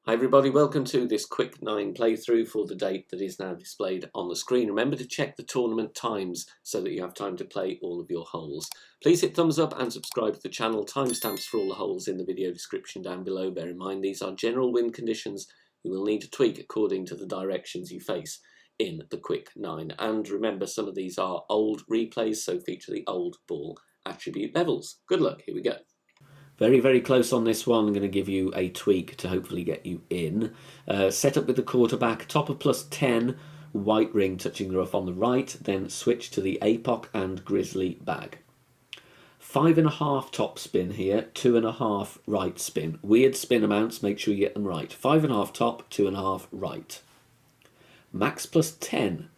Hi everybody, welcome to this quick 9 playthrough for the date that is now displayed on the screen. Remember to check the tournament times so that you have time to play all of your holes. Please hit thumbs up and subscribe to the channel. Timestamps for all the holes in the video description down below. Bear in mind these are general wind conditions you will need to tweak according to the directions you face in the quick 9. And remember, some of these are old replays, so feature the old ball attribute levels. Good luck, here we go. Very close on this one. I'm going to give you a tweak to hopefully get you in. Set up with the quarterback, top of +10, white ring touching the rough on the right, then switch to the APOC and grizzly bag. 5.5 top spin here, 2.5 right spin. Weird spin amounts, make sure you get them right. 5.5 top, 2.5 right. Max +10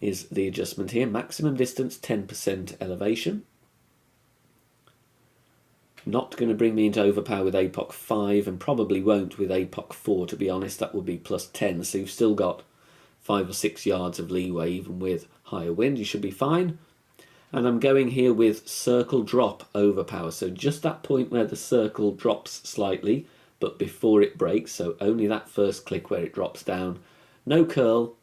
is the adjustment here. Maximum distance, 10% elevation. Not going to bring me into overpower with APOC 5 and probably won't with APOC 4, to be honest. That would be +10, so you've still got 5 or 6 yards of leeway even with higher wind. You should be fine. And I'm going here with circle drop overpower, so just that point where the circle drops slightly but before it breaks, so only that first click where it drops down. No curl.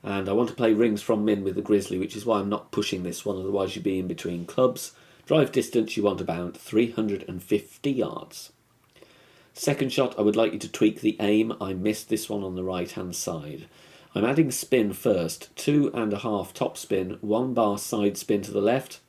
And I want to play rings from min with the grizzly, which is why I'm not pushing this one, otherwise you'd be in between clubs. Drive distance, you want about 350 yards. Second shot, I would like you to tweak the aim. I missed this one on the right hand side. I'm adding spin first, 2.5 top spin, 1 bar side spin to the left.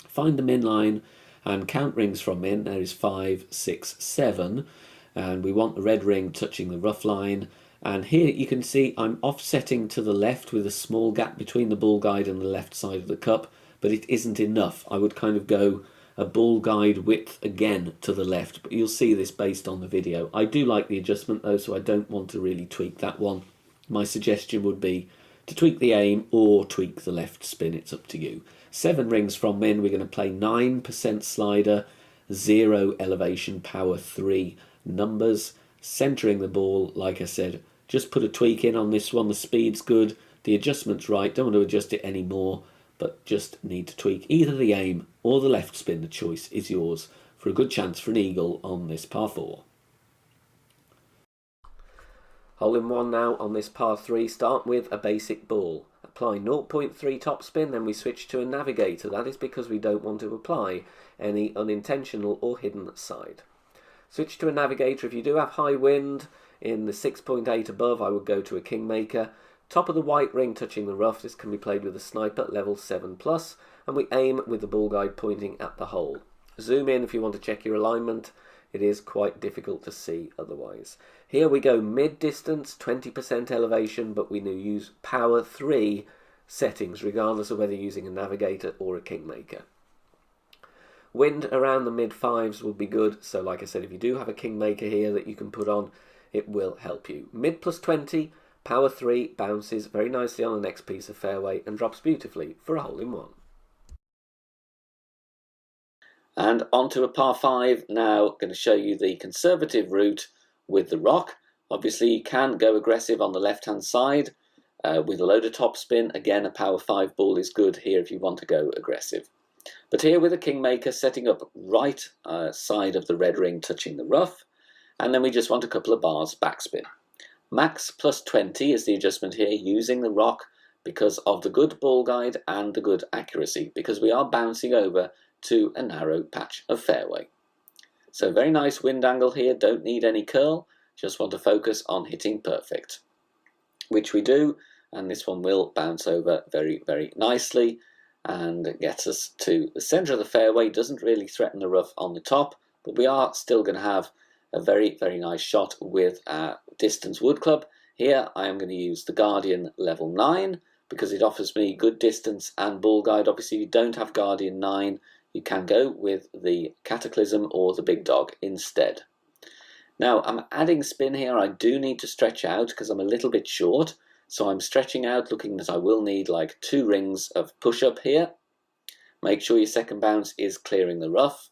Find the min line and count rings from min. There is 5, 6, 7. And we want the red ring touching the rough line. And here you can see I'm offsetting to the left with a small gap between the ball guide and the left side of the cup. But it isn't enough. I would kind of go a ball guide width again to the left, but you'll see this based on the video. I do like the adjustment though, so I don't want to really tweak that one. My suggestion would be to tweak the aim or tweak the left spin. It's up to you. 7 rings from min. We're going to play 9% slider, 0 elevation, power 3 numbers. Centering the ball, like I said, just put a tweak in on this one. The speed's good, the adjustment's right. Don't want to adjust it anymore, but just need to tweak either the aim or the left spin. The choice is yours for a good chance for an eagle on this par 4. Hole in one now on this par 3. Start with a basic ball. Apply 0.3 top spin, then we switch to a navigator. That is because we don't want to apply any unintentional or hidden side. Switch to a navigator. If you do have high wind in the 6.8 above, I would go to a kingmaker. Top of the white ring touching the rough. This can be played with a sniper, level 7+, and we aim with the ball guide pointing at the hole. Zoom in if you want to check your alignment. It is quite difficult to see otherwise. Here we go mid-distance, 20% elevation, but we use power 3 settings, regardless of whether you're using a navigator or a kingmaker. Wind around the mid-5s will be good, so like I said, if you do have a kingmaker here that you can put on, it will help you. Mid +20, power 3 bounces very nicely on the next piece of fairway and drops beautifully for a hole in one. And onto a par 5 now. Going to show you the conservative route with the rock. Obviously you can go aggressive on the left hand side with a load of top spin. Again, a power 5 ball is good here if you want to go aggressive. But here with a kingmaker, setting up right side of the red ring touching the rough, and then we just want a couple of bars backspin. Max +20 is the adjustment here, using the rock because of the good ball guide and the good accuracy, because we are bouncing over to a narrow patch of fairway. So very nice wind angle here, don't need any curl, just want to focus on hitting perfect, which we do, and this one will bounce over very nicely and gets us to the center of the fairway. Doesn't really threaten the rough on the top, but we are still going to have a very nice shot with a distance wood club. Here I am going to use the Guardian level 9 because it offers me good distance and ball guide. Obviously, if you don't have Guardian 9, you can go with the Cataclysm or the Big Dog instead. Now I'm adding spin here. I do need to stretch out because I'm a little bit short, so I'm stretching out, looking that I will need like 2 rings of push-up here. Make sure your second bounce is clearing the rough.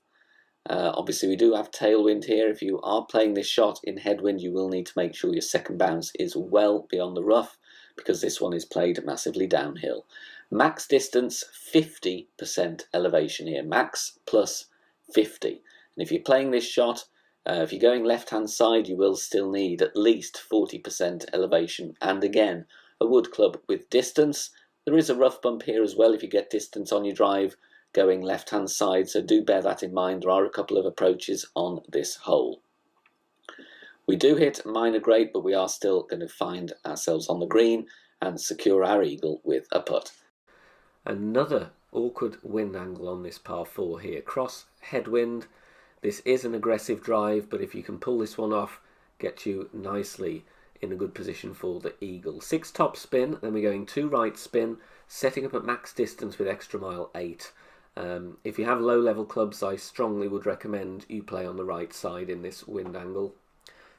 Obviously we do have tailwind here. If you are playing this shot in headwind, you will need to make sure your second bounce is well beyond the rough because this one is played massively downhill. Max distance, 50% elevation here, max +50. And if you're playing this shot If you're going left-hand side, you will still need at least 40% elevation, and again, a wood club with distance. There is a rough bump here as well if you get distance on your drive going left-hand side, so do bear that in mind. There are a couple of approaches on this hole. We do hit minor great, but we are still going to find ourselves on the green and secure our eagle with a putt. Another awkward wind angle on this par 4 here. Cross headwind. This is an aggressive drive, but if you can pull this one off, get you nicely in a good position for the eagle. 6 top spin, then we're going 2 right spin, setting up at max distance with extra mile 8. If you have low level clubs, I strongly would recommend you play on the right side in this wind angle.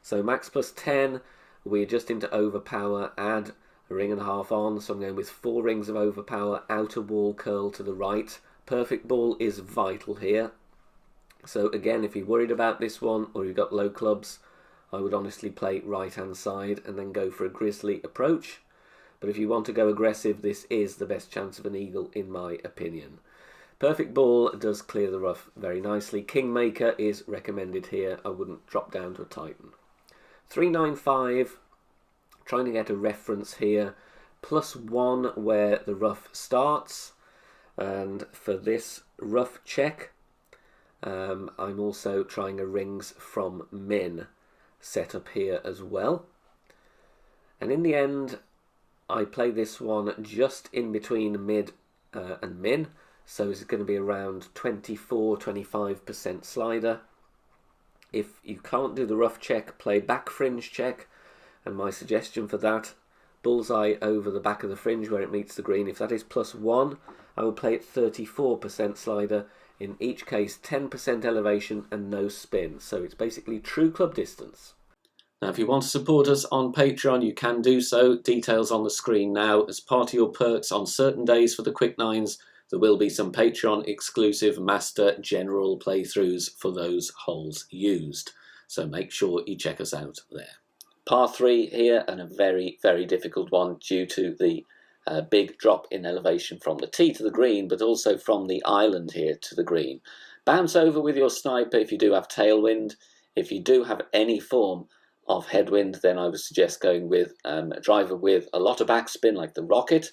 So max plus 10, we adjust into overpower, add a ring and a half on, so I'm going with 4 rings of overpower, outer wall curl to the right. Perfect ball is vital here. So again, if you're worried about this one or you've got low clubs, I would honestly play right hand side and then go for a grizzly approach. But if you want to go aggressive, this is the best chance of an eagle in my opinion. Perfect ball does clear the rough very nicely. Kingmaker is recommended here. I wouldn't drop down to a Titan. 395, trying to get a reference here. +1 where the rough starts. And for this rough check, I'm also trying a rings from min set up here as well. And in the end, I play this one just in between mid and min. So it's going to be around 24-25% slider. If you can't do the rough check, play back fringe check. And my suggestion for that, bullseye over the back of the fringe where it meets the green. If that is +1, I will play it 34% slider. In each case, 10% elevation and no spin. So it's basically true club distance. Now, if you want to support us on Patreon, you can do so. Details on the screen now. As part of your perks on certain days for the Quick Nines, there will be some Patreon exclusive Master General playthroughs for those holes used. So make sure you check us out there. Par 3 here, and a very, very difficult one due to the big drop in elevation from the tee to the green, but also from the island here to the green. Bounce over with your sniper if you do have tailwind. If you do have any form of headwind, then I would suggest going with a driver with a lot of backspin like the Rocket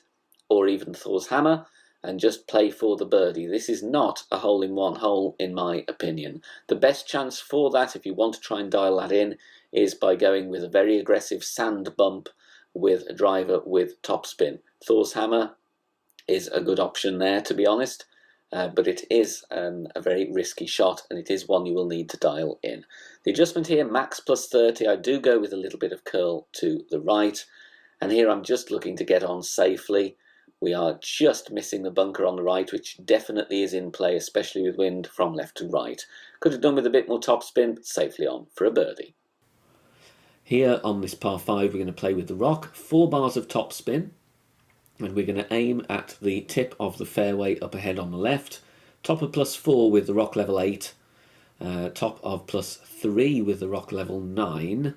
or even Thor's Hammer, and just play for the birdie. This is not a hole-in-one hole, in my opinion. The best chance for that, if you want to try and dial that in, is by going with a very aggressive sand bump with a driver with topspin. Thor's Hammer is a good option there, to be honest, but it is a very risky shot, and it is one you will need to dial in. The adjustment here, max +30. I do go with a little bit of curl to the right, and here I'm just looking to get on safely. We are just missing the bunker on the right, which definitely is in play, especially with wind from left to right. Could have done with a bit more topspin, but safely on for a birdie. Here on this par 5, we're going to play with the rock, 4 bars of topspin, and we're going to aim at the tip of the fairway up ahead on the left, top of +4 with the rock level 8, top of +3 with the rock level 9,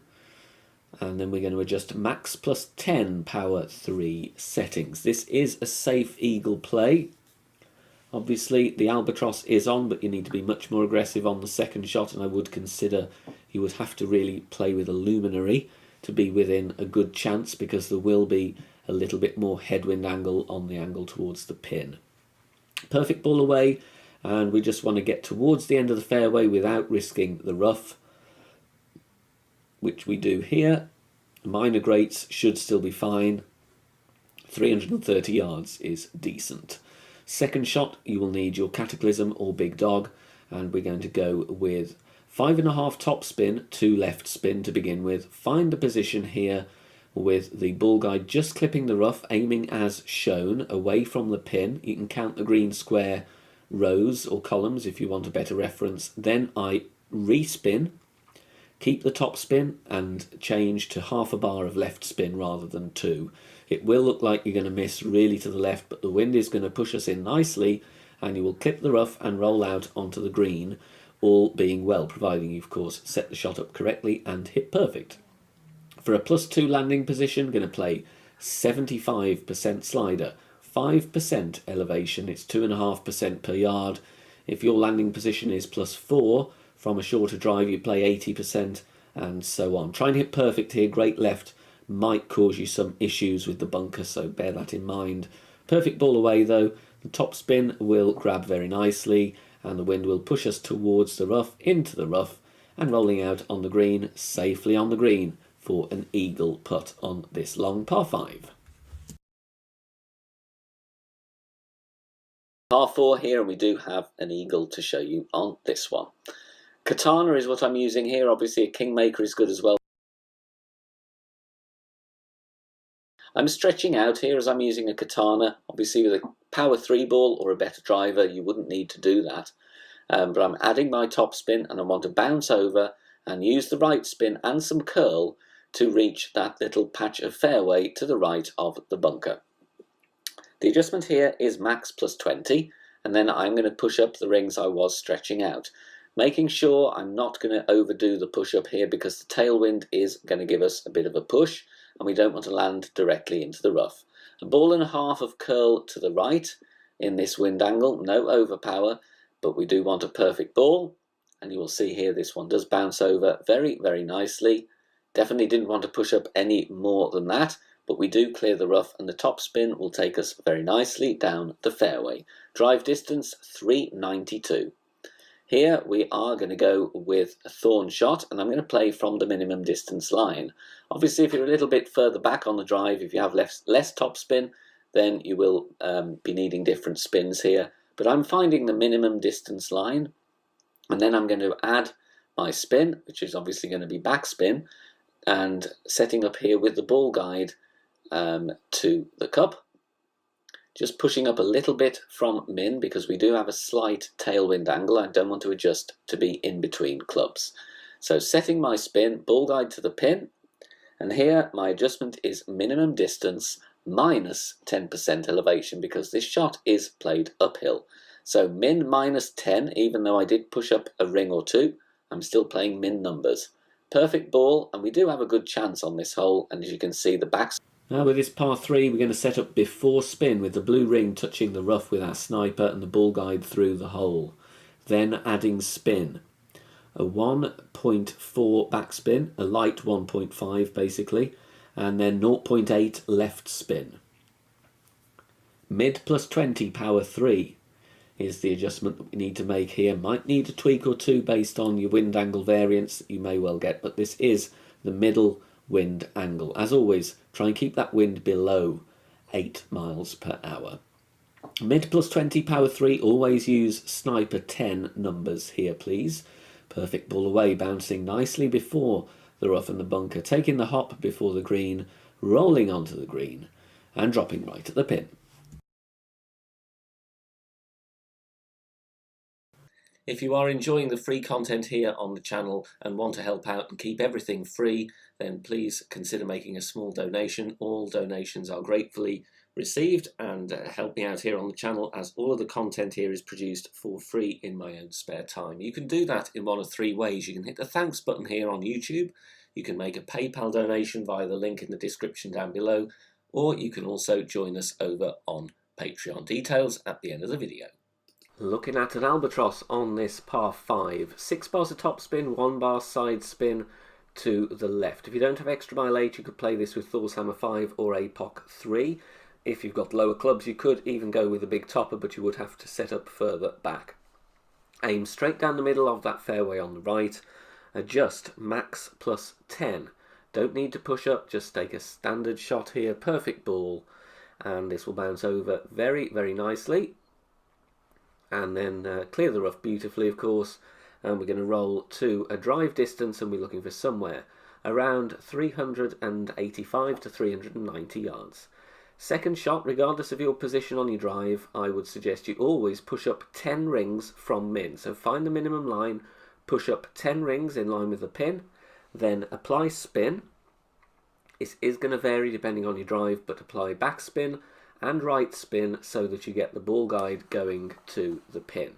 and then we're going to adjust max +10 power 3 settings. This is a safe eagle play. Obviously the albatross is on, but you need to be much more aggressive on the second shot, and I would consider you would have to really play with a luminary to be within a good chance, because there will be a little bit more headwind angle on the angle towards the pin. Perfect ball away, and we just want to get towards the end of the fairway without risking the rough, which we do here. Minor greats should still be fine. 330 yards is decent. Second shot, you will need your Cataclysm or Big Dog, and we're going to go with 5.5 top spin, 2 left spin to begin with. Find a position here with the ball guide just clipping the rough, aiming as shown, away from the pin. You can count the green square rows or columns if you want a better reference. Then I respin, keep the top spin, and change to half a bar of left spin rather than 2. It will look like you're going to miss really to the left, but the wind is going to push us in nicely, and you will clip the rough and roll out onto the green, all being well, providing you, of course, set the shot up correctly and hit perfect. For a +2 landing position, going to play 75% slider, 5% elevation, it's 2.5% per yard. If your landing position is +4, From a shorter drive, you play 80% and so on. Try and hit perfect here. Great left might cause you some issues with the bunker, so bear that in mind. Perfect ball away though. The top spin will grab very nicely and the wind will push us towards the rough, into the rough, and rolling out on the green, safely on the green for an eagle putt on this long par 5. Par 4 here, and we do have an eagle to show you on this one. Katana is what I'm using here. Obviously a Kingmaker is good as well. I'm stretching out here as I'm using a Katana. Obviously with a power 3 ball or a better driver you wouldn't need to do that. But I'm adding my top spin and I want to bounce over and use the right spin and some curl to reach that little patch of fairway to the right of the bunker. The adjustment here is max plus 20, and then I'm going to push up the rings I was stretching out, making sure I'm not going to overdo the push up here because the tailwind is going to give us a bit of a push and we don't want to land directly into the rough. A ball and a half of curl to the right in this wind angle, no overpower, but we do want a perfect ball, and you will see here this one does bounce over very, very nicely. Definitely didn't want to push up any more than that, but we do clear the rough and the top spin will take us very nicely down the fairway. Drive distance 392. Here we are going to go with a thorn shot and I'm going to play from the minimum distance line. Obviously if you're a little bit further back on the drive, if you have less top spin, then you will be needing different spins here. But I'm finding the minimum distance line and then I'm going to add my spin, which is obviously going to be backspin, and setting up here with the ball guide to the cup, just pushing up a little bit from min because we do have a slight tailwind angle. I don't want to adjust to be in between clubs. So setting my spin, ball guide to the pin, and here my adjustment is minimum distance minus 10% elevation because this shot is played uphill. So min minus 10, even though I did push up a ring or two, I'm still playing min numbers. Perfect ball, and we do have a good chance on this hole, and as you can see the back. Now with this par 3 we're going to set up before spin with the blue ring touching the rough with our sniper and the ball guide through the hole. Then adding spin. A 1.4 backspin, a light 1.5 basically, and then 0.8 left spin. Mid plus 20 power 3 is the adjustment that we need to make here. Might need a tweak or two based on your wind angle variance that you may well get, but this is the middle wind angle. As always, try and keep that wind below 8 miles per hour. Mid plus 20 power 3, always use sniper 10 numbers here please. Perfect ball away, bouncing nicely before the rough and the bunker, taking the hop before the green, rolling onto the green and dropping right at the pin. If you are enjoying the free content here on the channel and want to help out and keep everything free, then please consider making a small donation. All donations are gratefully received and help me out here on the channel, as all of the content here is produced for free in my own spare time. You can do that in one of 3 ways. You can hit the thanks button here on YouTube, you can make a PayPal donation via the link in the description down below, or you can also join us over on Patreon. Details at the end of the video. Looking at an albatross on this par 5. 6 bars of topspin, 1 bar side spin to the left. If you don't have extra mile 8, you could play this with Thor's Hammer 5 or APOC 3. If you've got lower clubs, you could even go with a big topper, but you would have to set up further back. Aim straight down the middle of that fairway on the right. Adjust max plus 10. Don't need to push up, just take a standard shot here. Perfect ball, and this will bounce over very, very nicely. And then clear the rough beautifully, of course, and we're going to roll to a drive distance, and we're looking for somewhere around 385 to 390 yards. Second shot, regardless of your position on your drive, I would suggest you always push up 10 rings from min. So find the minimum line, push up 10 rings in line with the pin, then apply spin. It is going to vary depending on your drive, but apply backspin and right spin so that you get the ball guide going to the pin.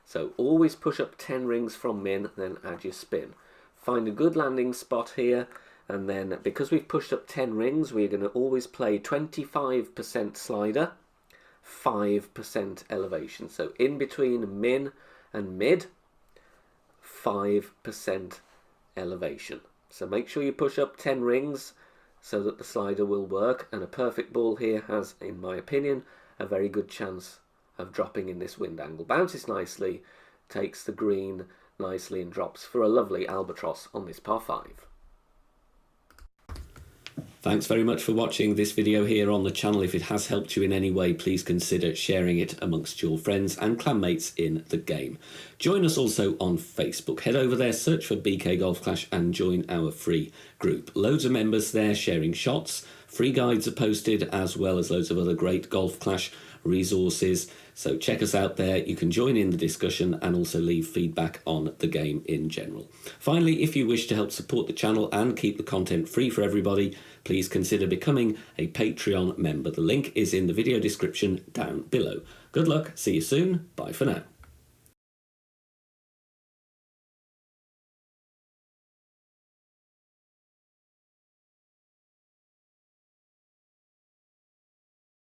So always push up 10 rings from min, then add your spin. Find a good landing spot here, and then because we've pushed up 10 rings, we're going to always play 25% slider, 5% elevation. So in between min and mid, 5% elevation. So make sure you push up 10 rings so that the slider will work, and a perfect ball here has, in my opinion, a very good chance of dropping in this wind angle. Bounces nicely, takes the green nicely and drops for a lovely albatross on this par 5. Thanks very much for watching this video here on the channel. If it has helped you in any way, please consider sharing it amongst your friends and clanmates in the game. Join us also on Facebook. Head over there, search for BK Golf Clash and join our free group. Loads of members there sharing shots. Free guides are posted, as well as loads of other great Golf Clash resources. So check us out there. You can join in the discussion and also leave feedback on the game in general. Finally, if you wish to help support the channel and keep the content free for everybody, please consider becoming a Patreon member. The link is in the video description down below. Good luck, see you soon, bye for now.